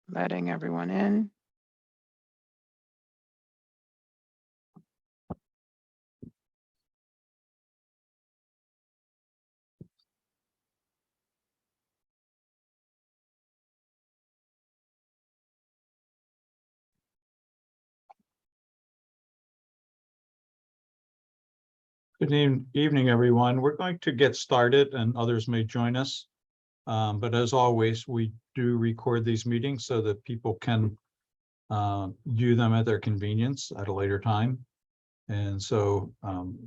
letting everyone in. Good evening, everyone. We're going to get started and others may join us. But as always, we do record these meetings so that people can view them at their convenience at a later time. And so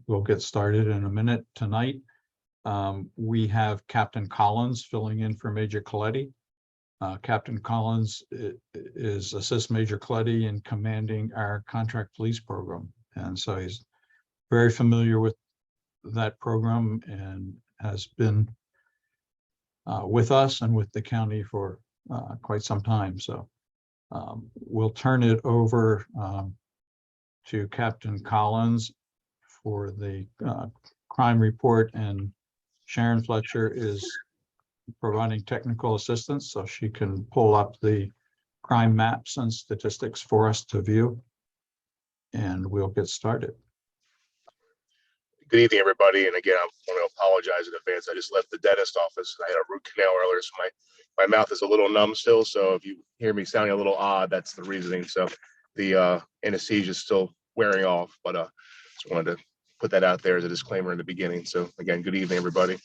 we'll get started in a minute tonight. We have Captain Collins filling in for Major Coletti. Captain Collins is Assist Major Coletti in commanding our contract police program. And so he's very familiar with that program and has been with us and with the county for quite some time. So we'll turn it over to Captain Collins for the crime report, and Sharon Fletcher is providing technical assistance so she can pull up the crime maps and statistics for us to view, and we'll get started. Good evening, everybody. And again, I want to apologize in advance. I just left the dentist office. I had a root canal earlier, so my mouth is a little numb still. So if you hear me sounding a little odd, that's the reasoning. So the anesthesia is still wearing off, but just wanted to put that out there as a disclaimer in the beginning. So again, good evening, everybody.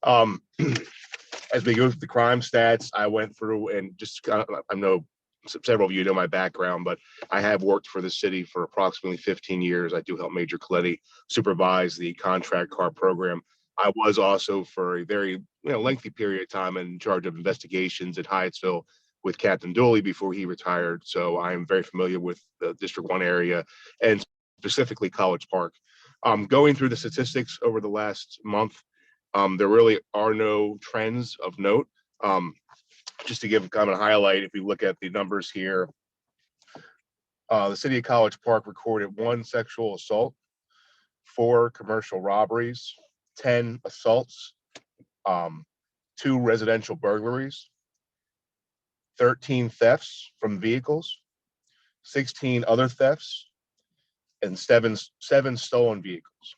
As we go through the crime stats, I went through and just I know several of you know my background, but I have worked for the city for approximately 15 years. I do help Major Coletti supervise the contract car program. I was also for a very lengthy period of time in charge of investigations at Hyattsville with Captain Dooley before he retired. So I am very familiar with the District 1 area and specifically College Park. Going through the statistics over the last month, there really are no trends of note. Just to give kind of a highlight, if we look at the numbers here, the city of College Park recorded 1 sexual assault, 4 commercial robberies, 10 assaults, 2 residential burglaries, 13 thefts from vehicles, 16 other thefts, and seven stolen vehicles.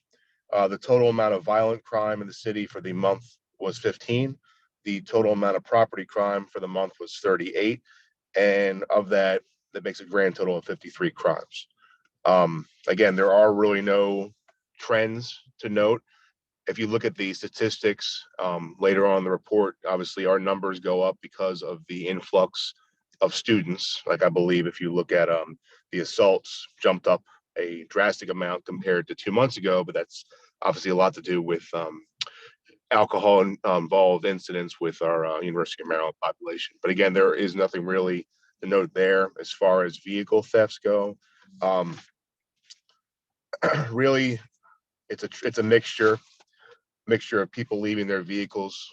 The total amount of violent crime in the city for the month was 15. The total amount of property crime for the month was 38. And of that makes a grand total of 53 crimes. Again, there are really no trends to note. If you look at the statistics later on in the report, obviously our numbers go up because of the influx of students. Like I believe if you look at the assaults jumped up a drastic amount compared to 2 months ago, but that's obviously a lot to do with alcohol involved incidents with our University of Maryland population. But again, there is nothing really to note there as far as vehicle thefts go. Really, it's a mixture of people leaving their vehicles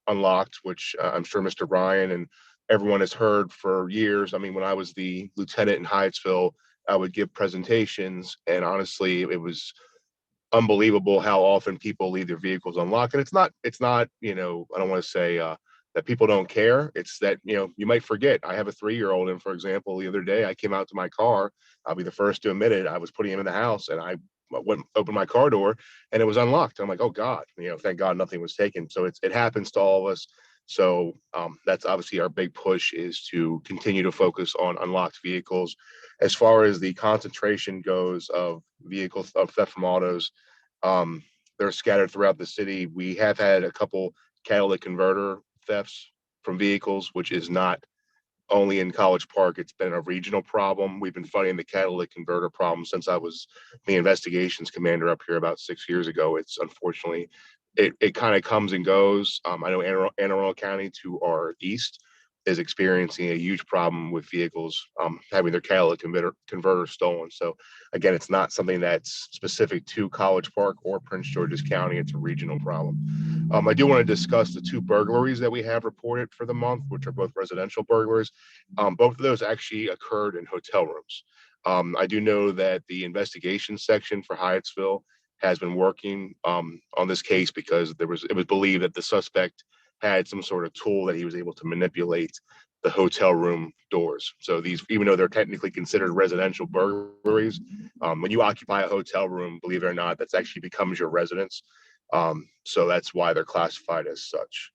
unlocked, which I'm sure Mr. Ryan and everyone has heard for years. I mean, when I was the lieutenant in Hyattsville, I would give presentations, and honestly, it was unbelievable how often people leave their vehicles unlocked. And it's not, I don't want to say that people don't care. It's that, you might forget. I have a 3-year-old, and for example, the other day I came out to my car. I'll be the first to admit it. I was putting him in the house and I went open my car door and it was unlocked. I'm like, oh God, thank God nothing was taken. So it happens to all of us. So that's obviously our big push, is to continue to focus on unlocked vehicles. As far as the concentration goes of vehicles of theft from autos, they're scattered throughout the city. We have had a couple catalytic converter thefts from vehicles, which is not only in College Park. It's been a regional problem. We've been fighting the catalytic converter problem since I was the investigations commander up here about 6 years ago. It's unfortunately, it kind of comes and goes. I know Anne Arundel County to our east is experiencing a huge problem with vehicles having their catalytic converter stolen. So again, it's not something that's specific to College Park or Prince George's County. It's a regional problem. I do want to discuss the 2 burglaries that we have reported for the month, which are both residential burglaries. Both of those actually occurred in hotel rooms. I do know that the investigation section for Hyattsville has been working on this case because it was believed that the suspect had some sort of tool that he was able to manipulate the hotel room doors. So these, even though they're technically considered residential burglaries, when you occupy a hotel room, believe it or not, that's actually becomes your residence. So that's why they're classified as such.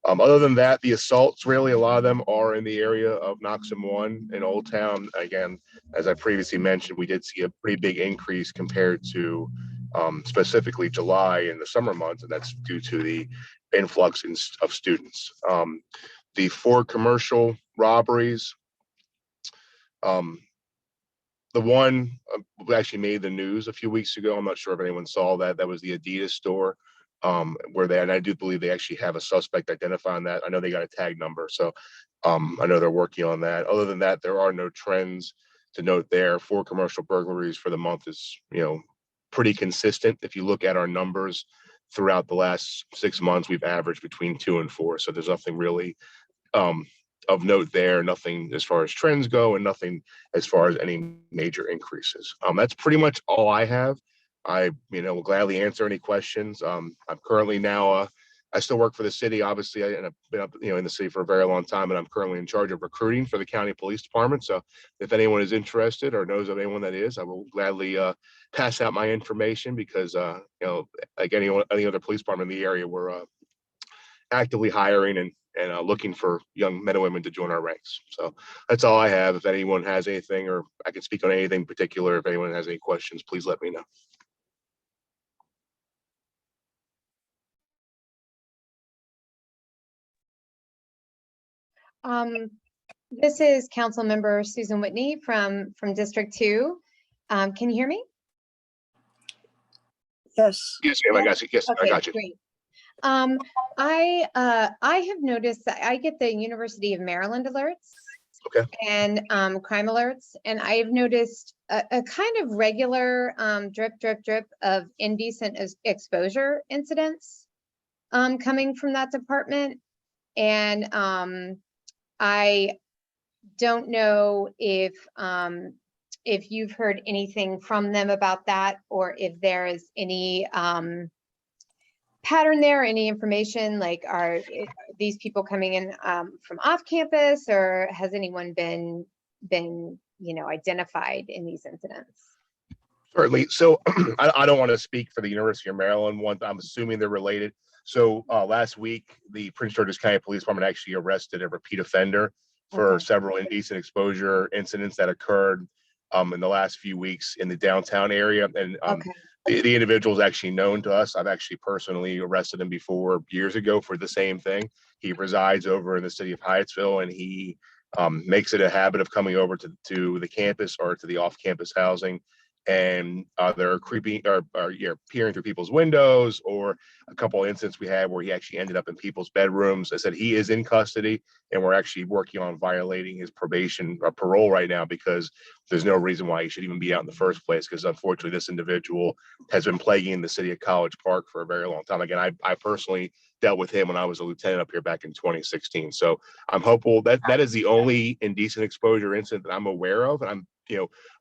Other than that, the assaults, really, a lot of them are in the area of Knoxham 1 in Old Town. Again, as I previously mentioned, we did see a pretty big increase compared to specifically July in the summer months, and that's due to the influx of students. The 4 commercial robberies, the one actually made the news a few weeks ago. I'm not sure if anyone saw that. That was the Adidas store, where they, and I do believe they actually have a suspect identifying that. I know they got a tag number, so I know they're working on that. Other than that, there are no trends to note there. 4 commercial burglaries for the month is, pretty consistent. If you look at our numbers throughout the last 6 months, we've averaged between 2 and 4. So there's nothing really of note there, nothing as far as trends go, and nothing as far as any major increases. That's pretty much all I have. I, will gladly answer any questions. I'm currently now, I still work for the city, obviously, and I've been up, in the city for a very long time, and I'm currently in charge of recruiting for the county police department. So if anyone is interested or knows of anyone that is, I will gladly pass out my information because, like any other police department in the area, we're actively hiring and looking for young men and women to join our ranks. So that's all I have. If anyone has anything, or I can speak on anything particular, if anyone has any questions, please let me know. This is Council Member Susan Whitney from District 2. Can you hear me? Yes. Yes, ma'am, I got you. Yes, I got you. Great. I have noticed that I get the University of Maryland alerts. Okay. And crime alerts, and I've noticed a kind of regular drip of indecent exposure incidents coming from that department, and I don't know if you've heard anything from them about that, or if there is any pattern there, any information, like are these people coming in from off campus, or has anyone been identified in these incidents? Certainly. So I don't want to speak for the University of Maryland one. I'm assuming they're related. So last week, the Prince George's County Police Department actually arrested a repeat offender for several indecent exposure incidents that occurred in the last few weeks in the downtown area. And the individual is actually known to us. I've actually personally arrested him before years ago for the same thing. He resides over in the city of Hyattsville, and he makes it a habit of coming over to the campus or to the off-campus housing. And they're creeping or peering through people's windows, or a couple of incidents we had where he actually ended up in people's bedrooms. I said he is in custody, and we're actually working on violating his probation or parole right now, because there's no reason why he should even be out in the first place, because unfortunately this individual has been plaguing the city of College Park for a very long time. Again, I personally dealt with him when I was a lieutenant up here back in 2016. So I'm hopeful that is the only indecent exposure incident that I'm aware of. And I'm,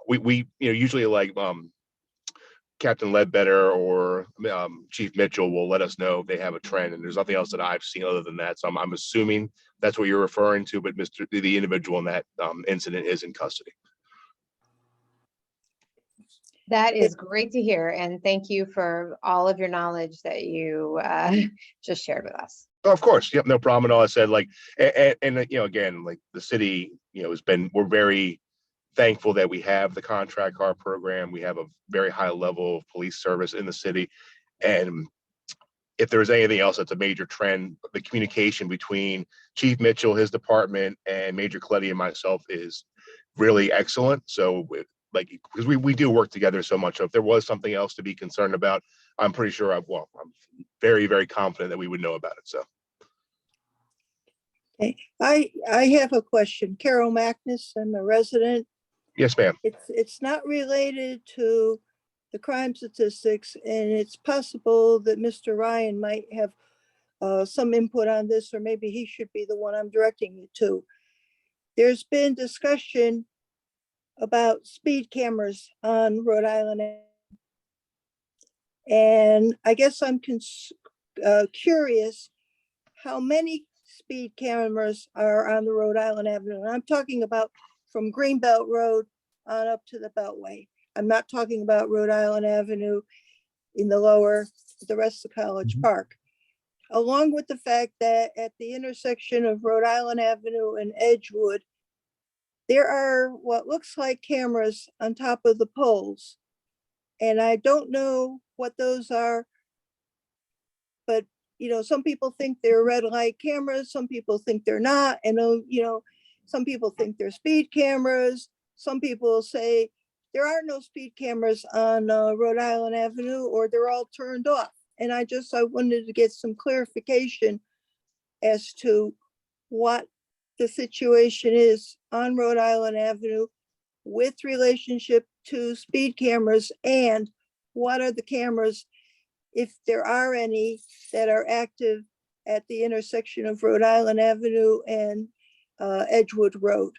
we usually, like Captain Ledbetter or Chief Mitchell will let us know if they have a trend, and there's nothing else that I've seen other than that. So I'm assuming that's what you're referring to, but the individual in that incident is in custody. That is great to hear, and thank you for all of your knowledge that you just shared with us. Oh, of course. Yep. No problem at all. I said, like, and again, like the city, we're very thankful that we have the contract car program. We have a very high level of police service in the city. And if there's anything else that's a major trend, the communication between Chief Mitchell, his department, and Major Coletti and myself is really excellent. So because we do work together so much. So if there was something else to be concerned about, I'm pretty sure I'm very, very confident that we would know about it. So. Okay. I have a question. Carol Magnus, I'm a resident. Yes, ma'am. It's not related to the crime statistics, and it's possible that Mr. Ryan might have some input on this, or maybe he should be the one I'm directing you to. There's been discussion about speed cameras on Rhode Island, and I guess I'm curious how many speed cameras are on the Rhode Island Avenue. And I'm talking about from Greenbelt Road on up to the Beltway. I'm not talking about Rhode Island Avenue in the lower, the rest of College Mhm. Park. Along with the fact that at the intersection of Rhode Island Avenue and Edgewood, there are what looks like cameras on top of the poles. And I don't know what those are. But, some people think they're red light cameras, some people think they're not. And, some people think they're speed cameras. Some people say there are no speed cameras on Rhode Island Avenue, or they're all turned off. And I wanted to get some clarification as to what the situation is on Rhode Island Avenue with relationship to speed cameras, and what are the cameras, if there are any, that are active at the intersection of Rhode Island Avenue and Edgewood Road.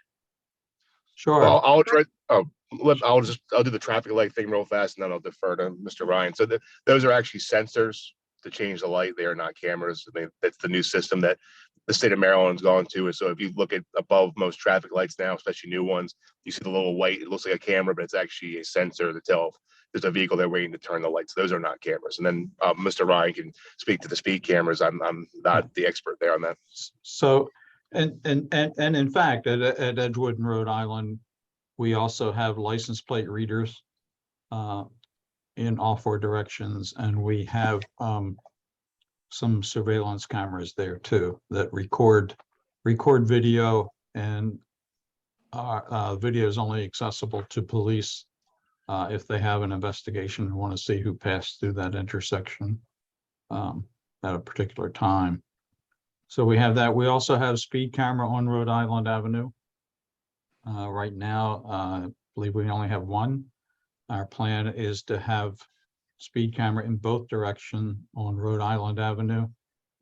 Sure. Well, I'll address, I'll do the traffic light thing real fast and then I'll defer to Mr. Ryan. So those are actually sensors to change the light. They are not cameras. That's the new system that the state of Maryland's gone to. And so if you look at above most traffic lights now, especially new ones, you see the little white, it looks like a camera, but it's actually a sensor to tell if there's a vehicle there waiting to turn the lights. Those are not cameras. And then Mr. Ryan can speak to the speed cameras. I'm not the expert there on that. So, and in fact, at Edgewood and Rhode Island, we also have license plate readers in all four directions, and we have some surveillance cameras there too that record video, and video is only accessible to police if they have an investigation and want to see who passed through that intersection at a particular time. So we have that. We also have speed camera on Rhode Island Avenue. Right now, I believe we only have one. Our plan is to have speed camera in both directions on Rhode Island Avenue,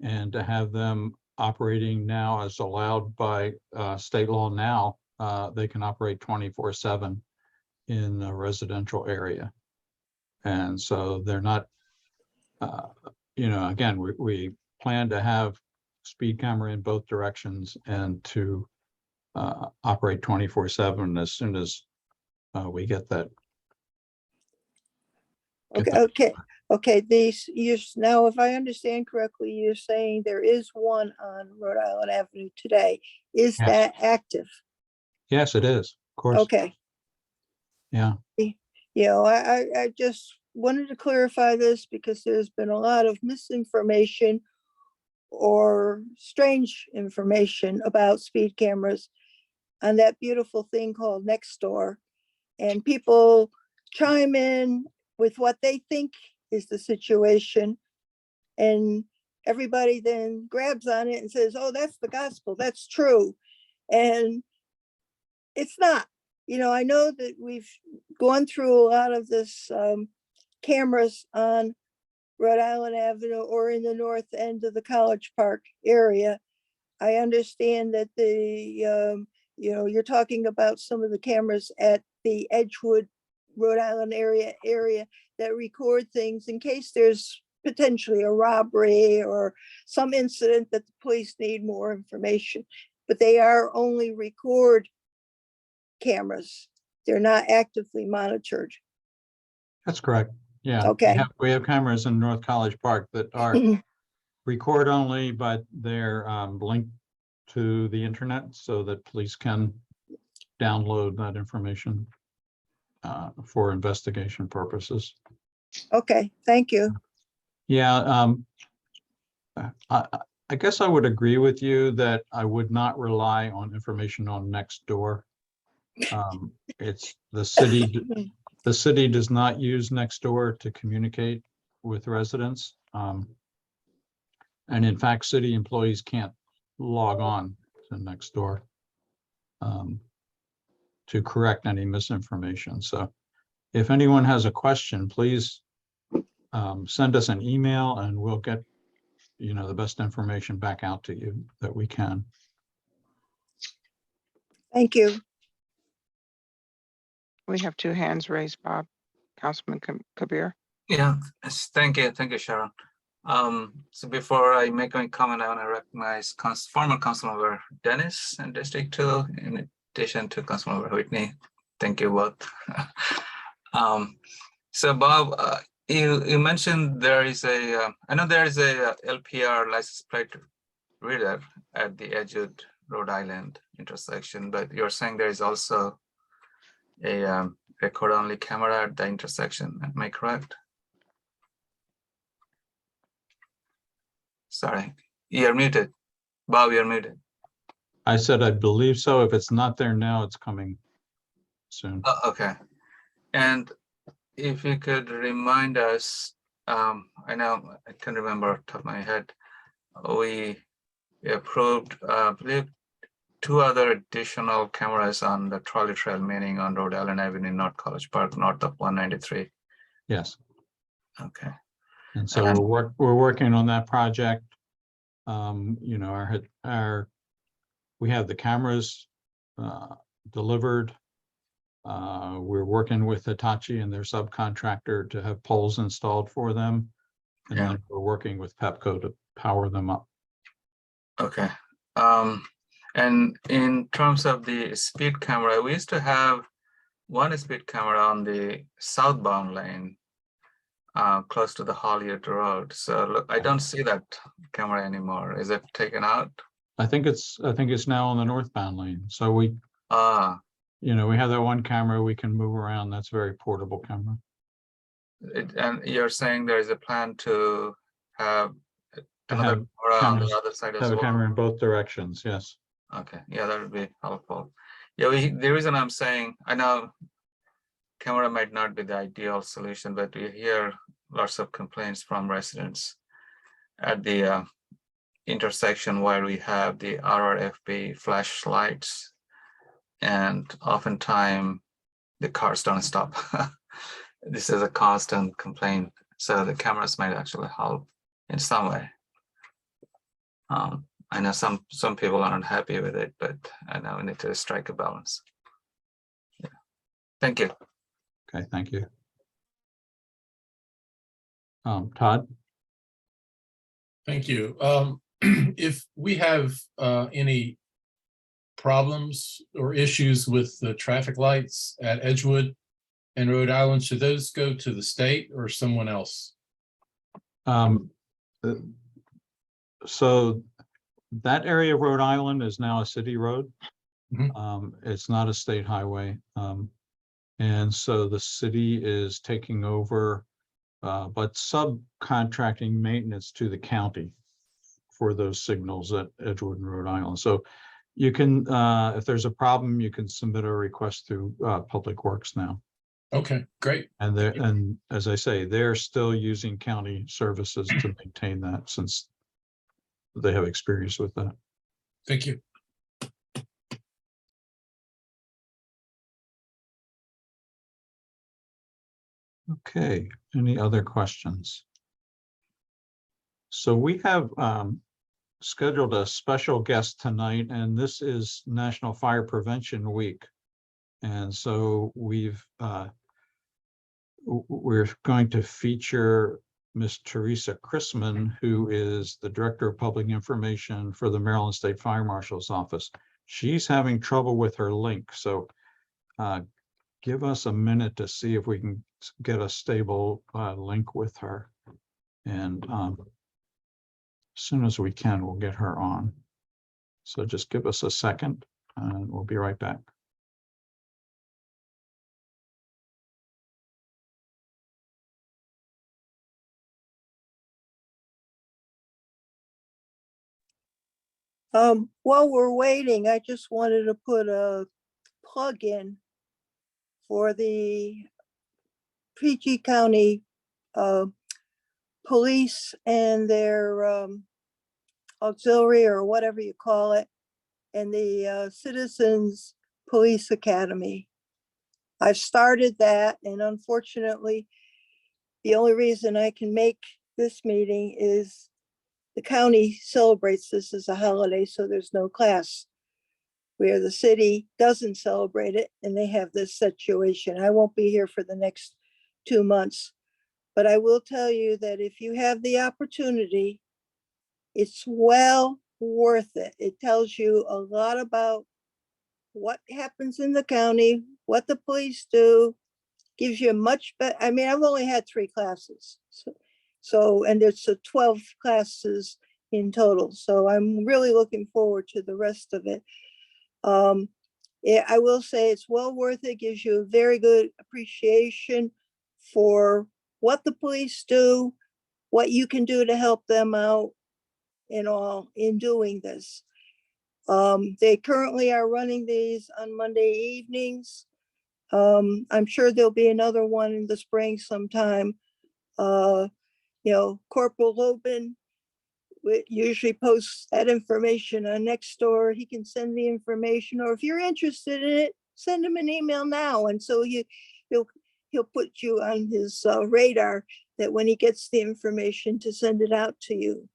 and to have them operating now as allowed by state law now. They can operate 24/7 in the residential area. And so they're not, again, we plan to have speed camera in both directions and to operate 24/7 as soon as we get that. Okay. Now, if I understand correctly, you're saying there is one on Rhode Island Avenue today. Is Yes. that active? Yes, it is, of course. Okay. Yeah. I just wanted to clarify this because there's been a lot of misinformation or strange information about speed cameras on that beautiful thing called Nextdoor. And people chime in with what they think is the situation. And everybody then grabs on it and says, oh, that's the gospel, that's true. And it's not. I know that we've gone through a lot of this cameras on Rhode Island Avenue or in the north end of the College Park area. I understand that you're talking about some of the cameras at the Edgewood, Rhode Island area that record things in case there's potentially a robbery or some incident that the police need more information. But they are only record cameras. They're not actively monitored. That's correct. Yeah. Okay. We have cameras in North College Park that are record only, but they're linked to the internet so that police can download that information for investigation purposes. Okay, thank you. Yeah. I guess I would agree with you that I would not rely on information on Nextdoor. It's the city. The city does not use Nextdoor to communicate with residents. And in fact, city employees can't log on to Nextdoor to correct any misinformation. So if anyone has a question, please send us an email and we'll get the best information back out to you that we can. Thank you. We have two hands raised, Bob. Councilman Kabir. Yeah, thank you, Sharon. So before I make any comment, I want to recognize former Councilmember Dennis in District 2, in addition to Councilmember Whitney. Thank you both. So Bob, you mentioned there is a, I know there is a LPR license plate reader at the Edgewood, Rhode Island intersection, but you're saying there is also a record-only camera at the intersection. Am I correct? Sorry, you're muted. Bob, you're muted. I said, I believe so. If it's not there now, it's coming soon. Oh, okay. And if you could remind us, I know I can't remember off the top of my head, we approved, I believe, 2 other additional cameras on the trolley trail, meaning on Rhode Island Avenue, North College Park, north of 193. Yes. Okay. And so And- we're working on that project. You know, we have the cameras delivered. We're working with Hitachi and their subcontractor to have poles installed for them. And Yeah. then we're working with Pepco to power them up. Okay. And in terms of the speed camera, we used to have one speed camera on the southbound lane, close to the Hollywood Road. So look, I don't see that camera anymore. Is it taken out? I think it's now on the northbound lane. So we, Ah, you know, we have that one camera we can move around. That's a very portable camera. and you're saying there is a plan to have another have camera on the cameras- other side as Have a well? camera in both directions. Yes. Okay, yeah, that would be helpful. Yeah, the reason I'm saying, I know camera might not be the ideal solution, but we hear lots of complaints from residents at the intersection where we have the RRFB flashlights, and oftentimes the cars don't stop. This is a constant complaint, so the cameras might actually help in some way. I know some people aren't happy with it, but I know we need to strike a balance. Yeah. Thank you. Okay. Thank you. Todd? Thank you. If we have any problems or issues with the traffic lights at Edgewood and Rhode Island, should those go to the state or someone else? So that area of Rhode Island is now a city road. Mhm. It's not a state highway. And so the city is taking over, but subcontracting maintenance to the county for those signals at Edgewood and Rhode Island. So you can, if there's a problem, you can submit a request through Public Works now. Okay, great. And as I say, they're still using county services to maintain that since they have experience with that. Thank you. Okay, any other questions? So we have scheduled a special guest tonight, and this is National Fire Prevention Week. And so we're going to feature Miss Teresa Chrisman, who is the Director of Public Information for the Maryland State Fire Marshal's Office. She's having trouble with her link, so give us a minute to see if we can get a stable link with her. And as soon as we can, we'll get her on. So just give us a second and we'll be right back. While we're waiting, I just wanted to put a plug in for the PG County Police and their auxiliary, or whatever you call it, and the Citizens Police Academy. I've started that, and unfortunately, the only reason I can make this meeting is the county celebrates this as a holiday, so there's no class. Where the city doesn't celebrate it and they have this situation. I won't be here for the next 2 months, But I will tell you that if you have the opportunity, it's well worth it. It tells you a lot about what happens in the county, what the police do, gives you a much better, I mean, I've only had 3 classes. So, and there's 12 classes in total. So I'm really looking forward to the rest of it. Yeah, I will say it's well worth it. Gives you a very good appreciation for what the police do, what you can do to help them out and all in doing this. They currently are running these on Monday evenings. I'm sure there'll be another one in the spring sometime. Corporal Loban usually posts that information on Nextdoor. He can send the information, or if you're interested in it, send him an email now. And so he'll put you on his radar that when he gets the information to send it out to you.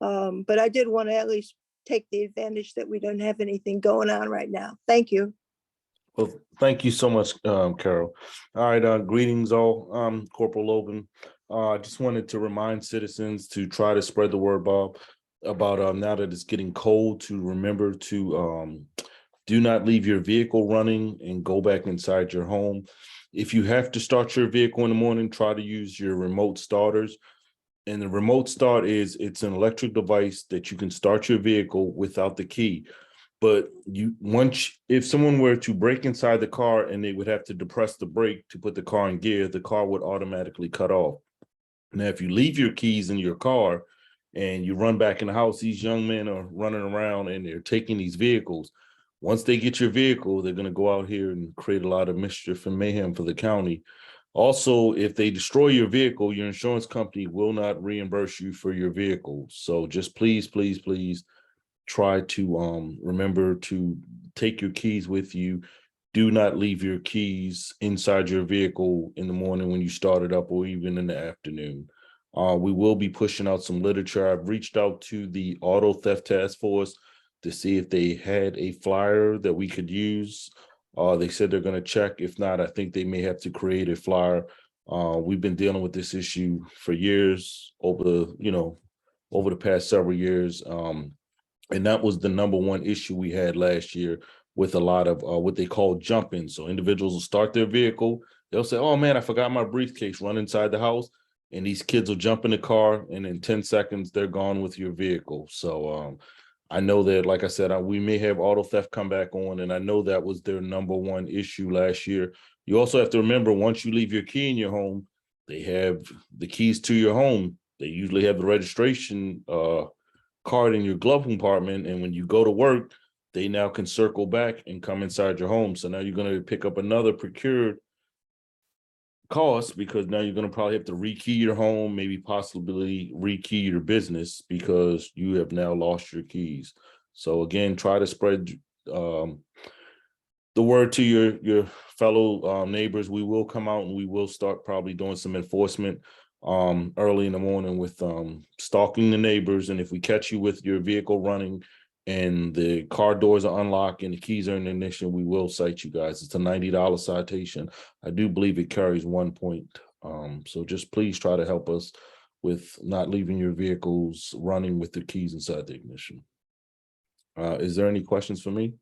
But I did want to at least take the advantage that we don't have anything going on right now. Thank you. Well, thank you so much, Carol. All right, greetings all, Corporal Logan. I just wanted to remind citizens to try to spread the word, Bob, about now that it's getting cold, to remember to do not leave your vehicle running and go back inside your home. If you have to start your vehicle in the morning, try to use your remote starters. And the remote start it's an electric device that you can start your vehicle without the key. But if someone were to break inside the car and they would have to depress the brake to put the car in gear, the car would automatically cut off. Now, if you leave your keys in your car and you run back in the house, these young men are running around and they're taking these vehicles. Once they get your vehicle, they're going to go out here and create a lot of mischief and mayhem for the county. Also, if they destroy your vehicle, your insurance company will not reimburse you for your vehicle. So just please, please, please try to remember to take your keys with you. Do not leave your keys inside your vehicle in the morning when you start it up, or even in the afternoon. We will be pushing out some literature. I've reached out to the Auto Theft Task Force to see if they had a flyer that we could use. They said they're going to check. If not, I think they may have to create a flyer. We've been dealing with this issue for years, over the past several years. And that was the number one issue we had last year, with a lot of what they call jump-in. So individuals will start their vehicle. They'll say, oh man, I forgot my briefcase, run inside the house. And these kids will jump in the car, and in 10 seconds, they're gone with your vehicle. So I know that, like I said, we may have auto theft come back on, and I know that was their number one issue last year. You also have to remember, once you leave your key in your home, they have the keys to your home. They usually have the registration card in your glove compartment, and when you go to work, they now can circle back and come inside your home. So now you're going to pick up another procured cost, because now you're going to probably have to rekey your home, maybe possibly rekey your business, because you have now lost your keys. So again, try to spread the word to your fellow neighbors. We will come out and we will start probably doing some enforcement early in the morning with stalking the neighbors. And if we catch you with your vehicle running and the car doors are unlocked and the keys are in the ignition, we will cite you guys. It's a $90 citation. I do believe it carries 1 point. So just please try to help us with not leaving your vehicles running with the keys inside the ignition. Is there any questions for me?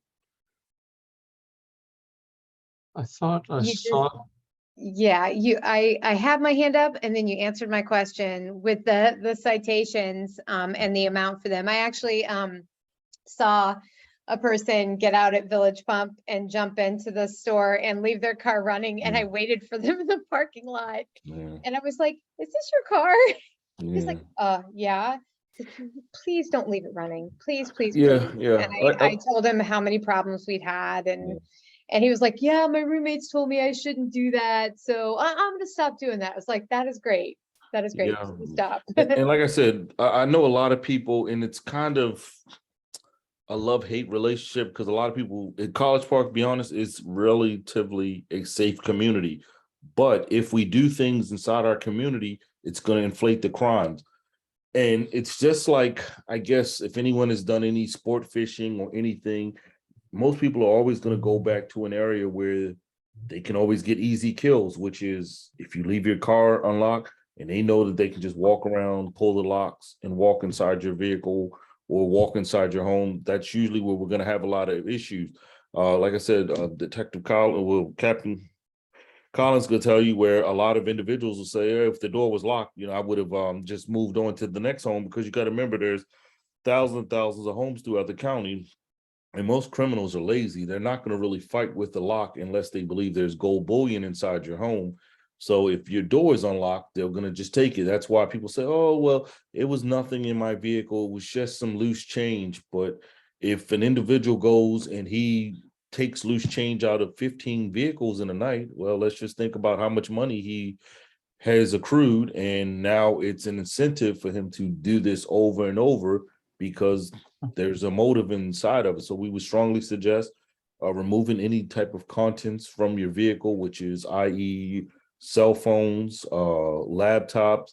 I thought I You just- saw, Yeah, I have my hand up, and then you answered my question with the citations and the amount for them. I actually saw a person get out at Village Pump and jump into the store and leave their car running, and I waited for them in the parking lot. Yeah, And I was like, is this your car? He's yeah. like, yeah. I said, please don't leave it running. Please, please, Yeah, please. yeah. And I told him how many problems we'd had, and he was like, yeah, my roommates told me I shouldn't do that. So I'm going to stop doing that. I was like, that is great. That is great. Yeah. Please stop. And like I said, I know a lot of people, and it's kind of a love-hate relationship, because a lot of people in College Park, to be honest, is relatively a safe community. But if we do things inside our community, it's going to inflate the crimes. And it's just like, I guess, if anyone has done any sport fishing or anything, most people are always going to go back to an area where they can always get easy kills, which is if you leave your car unlocked and they know that they can just walk around, pull the locks and walk inside your vehicle or walk inside your home, that's usually where we're going to have a lot of issues. Like I said, Captain Collins could tell you where a lot of individuals will say, "Hey, if the door was locked, I would have just moved on to the next home," because you got to remember there's thousands and thousands of homes throughout the county. And most criminals are lazy. They're not going to really fight with the lock unless they believe there's gold bullion inside your home. So if your door is unlocked, they're going to just take it. That's why people say, "Oh, well, it was nothing in my vehicle. It was just some loose change." But if an individual goes and he takes loose change out of 15 vehicles in a night, well, let's just think about how much money he has accrued. And now it's an incentive for him to do this over and over because there's a motive inside of it. So we would strongly suggest removing any type of contents from your vehicle, which is i.e. cell phones, laptops,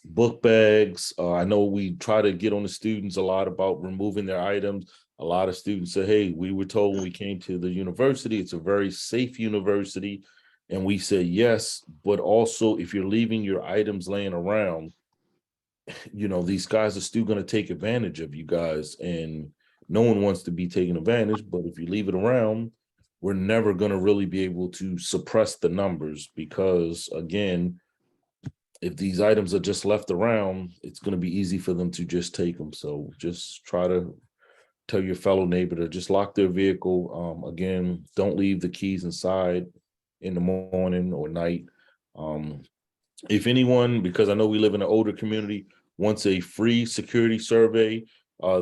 book bags. I know we try to get on the students a lot about removing their items. A lot of students say, "Hey, we were told when we came to the university, it's a very safe university." And we say, yes, but also if you're leaving your items laying around, these guys are still going to take advantage of you guys, and no one wants to be taken advantage. But if you leave it around, we're never going to really be able to suppress the numbers because, again, if these items are just left around, it's going to be easy for them to just take them. So just try to tell your fellow neighbor to just lock their vehicle. Again, don't leave the keys inside in the morning or night. If anyone, because I know we live in an older community, wants a free security survey,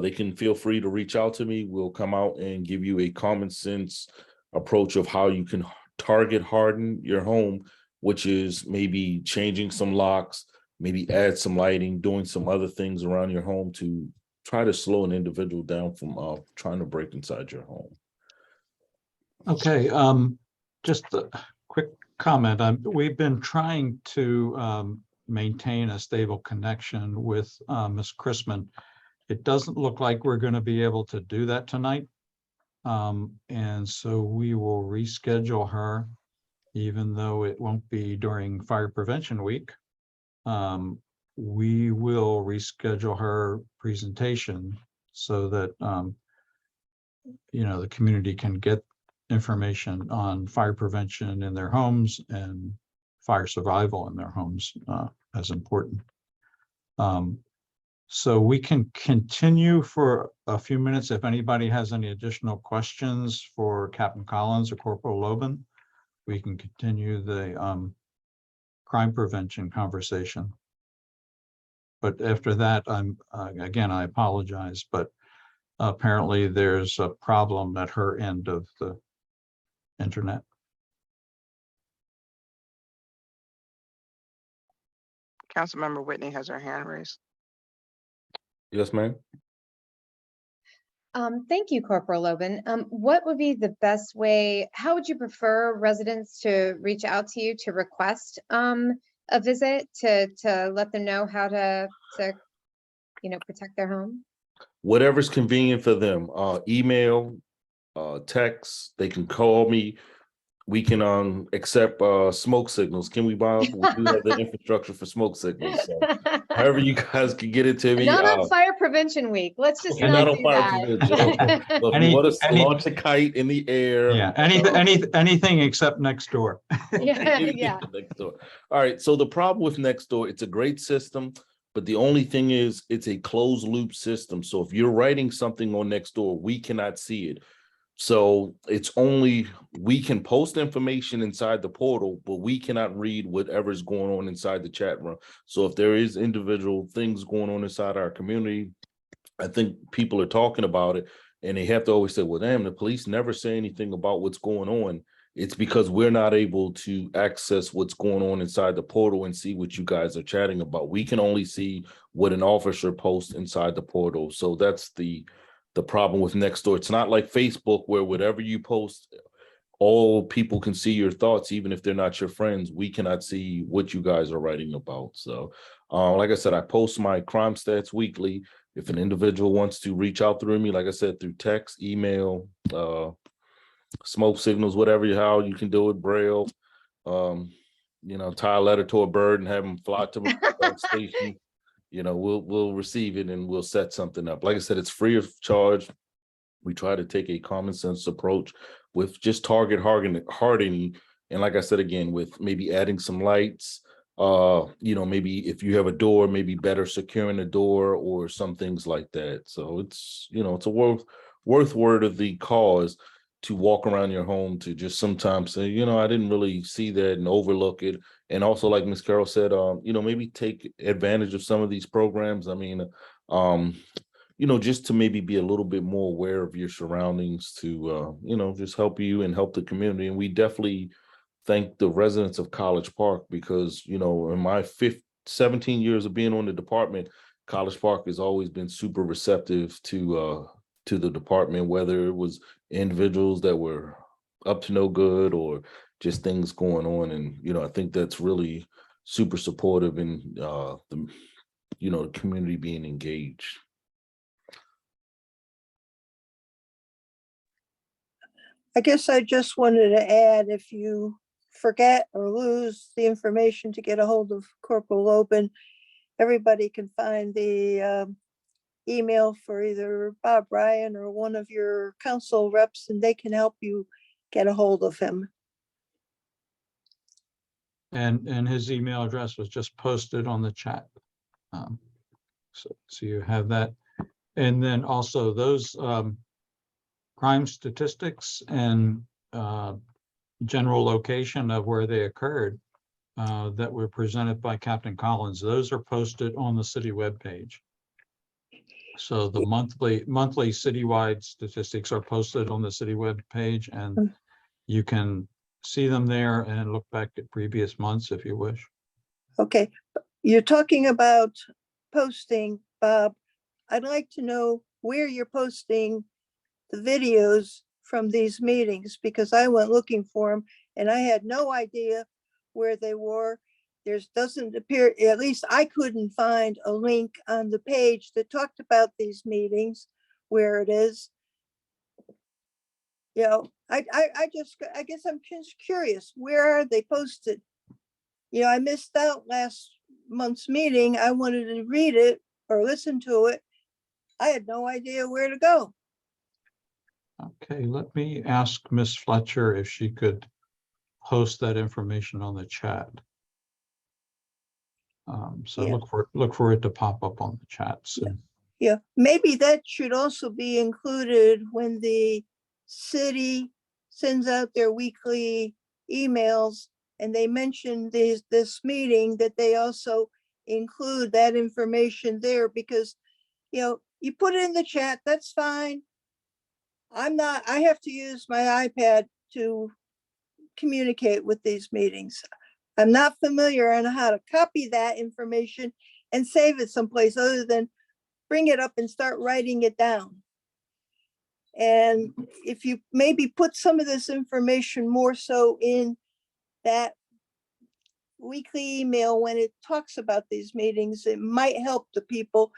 they can feel free to reach out to me. We'll come out and give you a common sense approach of how you can target harden your home, which is maybe changing some locks, maybe add some lighting, doing some other things around your home to try to slow an individual down from trying to break inside your home. Okay, just a quick comment. We've been trying to maintain a stable connection with Ms. Chrisman. It doesn't look like we're going to be able to do that tonight. And so we will reschedule her, even though it won't be during Fire Prevention Week. We will reschedule her presentation so that the community can get information on fire prevention in their homes and fire survival in their homes as important. So we can continue for a few minutes. If anybody has any additional questions for Captain Collins or Corporal Loban, we can continue the crime prevention conversation. But after that, again, I apologize, but apparently there's a problem at her end of the internet. Councilmember Whitney has her hand raised. Yes, ma'am. Thank you, Corporal Loban. What would be the best way, how would you prefer residents to reach out to you to request a visit to let them know how to protect their home? Whatever's convenient for them. Email, text, they can call me. We can accept smoke signals. Can we, Bob? We do have the infrastructure for smoke signals. So however you guys can get it to me. Not on Fire Prevention Week. Let's just Okay, not on do fire that. prevention. Well, if you want us to launch a kite in the air. Yeah, anything except Nextdoor. Yeah. Nextdoor. All right. So the problem with Nextdoor, it's a great system, but the only thing is it's a closed loop system. So if you're writing something on Nextdoor, we cannot see it. So it's only, we can post information inside the portal, but we cannot read whatever's going on inside the chat room. So if there is individual things going on inside our community, I think people are talking about it and they have to always say, well, damn, the police never say anything about what's going on. It's because we're not able to access what's going on inside the portal and see what you guys are chatting about. We can only see what an officer posts inside the portal. So that's the problem with Nextdoor. It's not like Facebook where whatever you post, all people can see your thoughts, even if they're not your friends. We cannot see what you guys are writing about. So like I said, I post my crime stats weekly. If an individual wants to reach out through me, like I said, through text, email, smoke signals, whatever, how you can do it, Braille. Tie a letter to a bird and have them fly to the station. We'll receive it and we'll set something up. Like I said, it's free of charge. We try to take a common sense approach with just target hardening. And like I said, again, with maybe adding some lights, maybe if you have a door, maybe better securing the door or some things like that. So it's a worth word of the cause to walk around your home to just sometimes say, I didn't really see that and overlook it. And also, like Ms. Carroll said, maybe take advantage of some of these programs. I mean, just to maybe be a little bit more aware of your surroundings to, just help you and help the community. And we definitely thank the residents of College Park because, in my 17 years of being on the department, College Park has always been super receptive to the department, whether it was individuals that were up to no good or just things going on. And, I think that's really super supportive in the community being engaged. I guess I just wanted to add, if you forget or lose the information to get a hold of Corporal Loban, everybody can find the email for either Bob Ryan or one of your council reps, and they can help you get a hold of him. And his email address was just posted on the chat. So you have that. And then also those crime statistics and general location of where they occurred that were presented by Captain Collins, those are posted on the city webpage. So the monthly citywide statistics are posted on the city webpage, and you can see them there and look back at previous months if you wish. Okay, you're talking about posting, Bob. I'd like to know where you're posting the videos from these meetings, because I went looking for them and I had no idea where they were. Doesn't appear, at least I couldn't find a link on the page that talked about these meetings, where it is. I guess I'm just curious, where are they posted? I missed out last month's meeting. I wanted to read it or listen to it. I had no idea where to go. Okay, let me ask Miss Fletcher if she could post that information on the chat. So Yeah. look for it to pop up on the chat soon. Yeah, maybe that should also be included when the city sends out their weekly emails and they mention this meeting, that they also include that information there, because, you put it in the chat, that's fine. I have to use my iPad to communicate with these meetings. I'm not familiar on how to copy that information and save it someplace other than bring it up and start writing it down. And if you maybe put some of this information more so in that weekly email when it talks about these meetings, it might help the people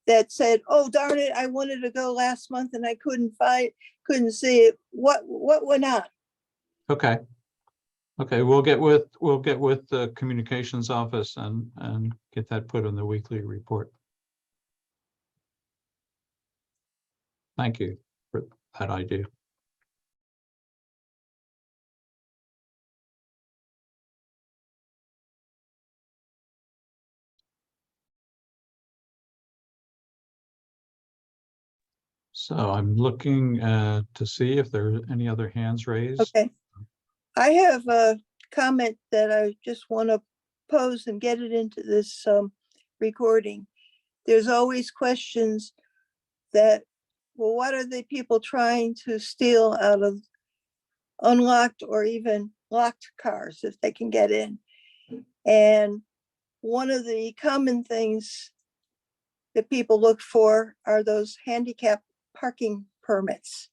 that said, oh, darn it, I wanted to go last month and I couldn't see it. What went on? Okay. Okay, we'll get with the communications office and get that put in the weekly report. Thank you for that idea. So I'm looking to see if there are any other hands raised. Okay. I have a comment that I just want to pose and get it into this recording. There's always questions that, well, what are the people trying to steal out of unlocked or even locked cars if they can get in? And one of the common things that people look for are those handicap parking permits.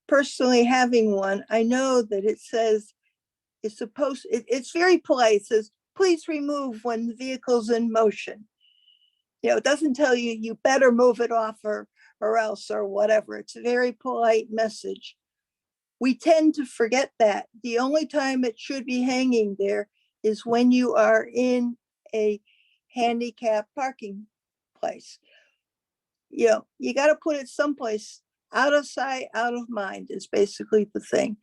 Personally having one, I know that it says it's very polite. It says, please remove when the vehicle's in motion. It doesn't tell you, you better move it off or or else, or whatever. It's a very polite message. We tend to forget that. The only time it should be hanging there is when you are in a handicap parking place. You know, you got to put it someplace out of sight, out of mind is basically the thing.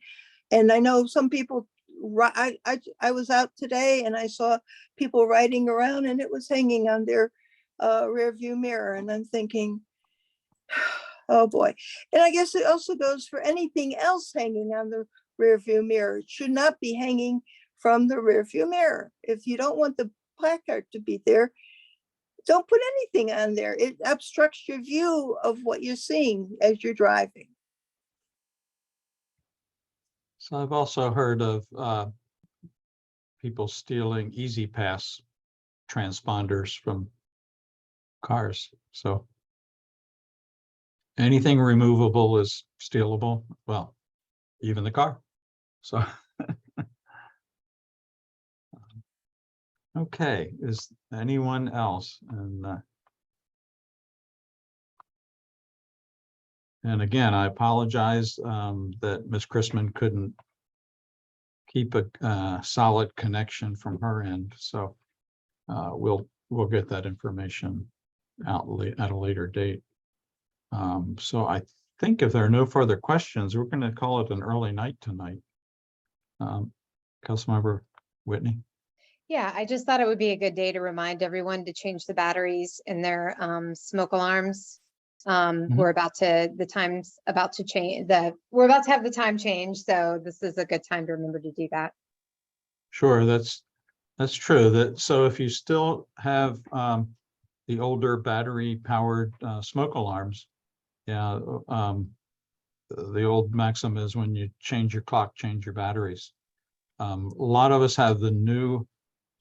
And I know some people, I was out today and I saw people riding around and it was hanging on their rear view mirror. And I'm thinking, oh boy. And I guess it also goes for anything else hanging on the rear view mirror. It should not be hanging from the rear view mirror. If you don't want the placard to be there, don't put anything on there. It obstructs your view of what you're seeing as you're driving. So I've also heard of people stealing Easy Pass transponders from cars. So anything removable is stealable. Well, even the car. So okay, is anyone else? And again, I apologize that Ms. Chrisman couldn't keep a solid connection from her end. So we'll get that information out at a later date. So I think if there are no further questions, we're going to call it an early night tonight. Councilmember Whitney. Yeah, I just thought it would be a good day to remind everyone to change the batteries in their smoke alarms. We're about to, the time's about to change, we're about to have the time change. So this is a good time to remember to do that. Sure, that's true. So if you still have the older battery powered smoke alarms, yeah, the old maxim is when you change your clock, change your batteries. A lot of us have the new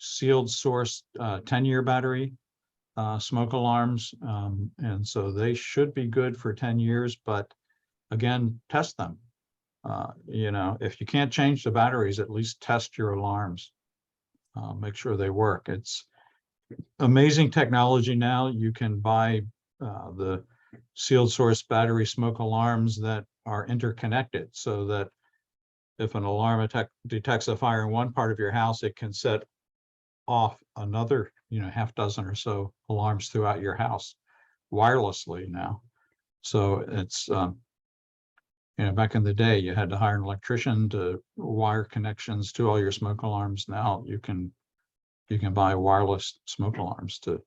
sealed source 10-year battery smoke alarms, and so they should be good for 10 years, but again, test them. You know, if you can't change the batteries, at least test your alarms. Make sure they work. It's amazing technology now. You can buy the sealed source battery smoke alarms that are interconnected, so that if an alarm detects a fire in one part of your house, it can set off another, you know, half dozen or so alarms throughout your house wirelessly now. So it's, you know, back in the day, you had to hire an electrician to wire connections to all your smoke alarms. Now you can buy wireless smoke alarms to,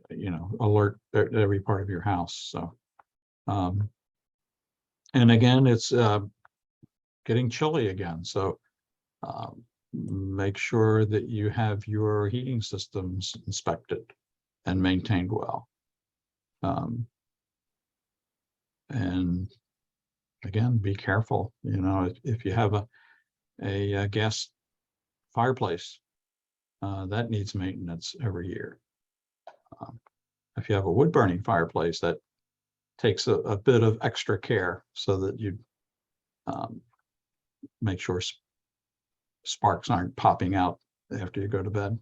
you know, alert every part of your house. So, and again, it's getting chilly again. So make sure that you have your heating systems inspected and maintained well. And again, be careful. You know, if you have a gas fireplace, that needs maintenance every year. If you have a wood burning fireplace, that takes a bit of extra care so that you make sure sparks aren't popping out after you go to bed.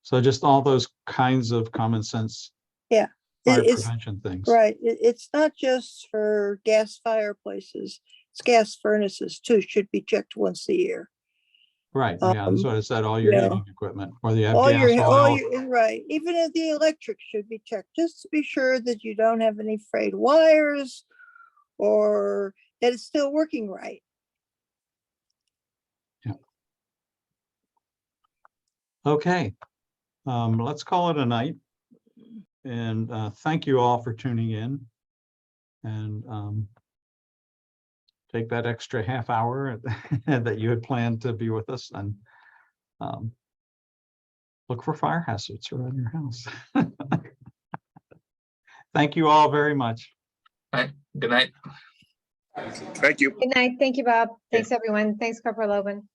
So just all those kinds of common sense fire prevention things. Right. It's not just for gas fireplaces. It's gas furnaces too, should be checked once a year. Right, yeah, that's what I said, all your yeah. heating equipment, whether you have All gas, oil. right. Even if the electric should be checked, just to be sure that you don't have any frayed wires or that it's still working right. Okay, let's call it a night. And thank you all for tuning in. And take that extra half hour that you had planned to be with us, and look for fire hazards around your house. Thank you all very much. Right. Good night. Thank you. Good night. Thank you, Bob. Thanks, everyone. Thanks, Corporal Logan.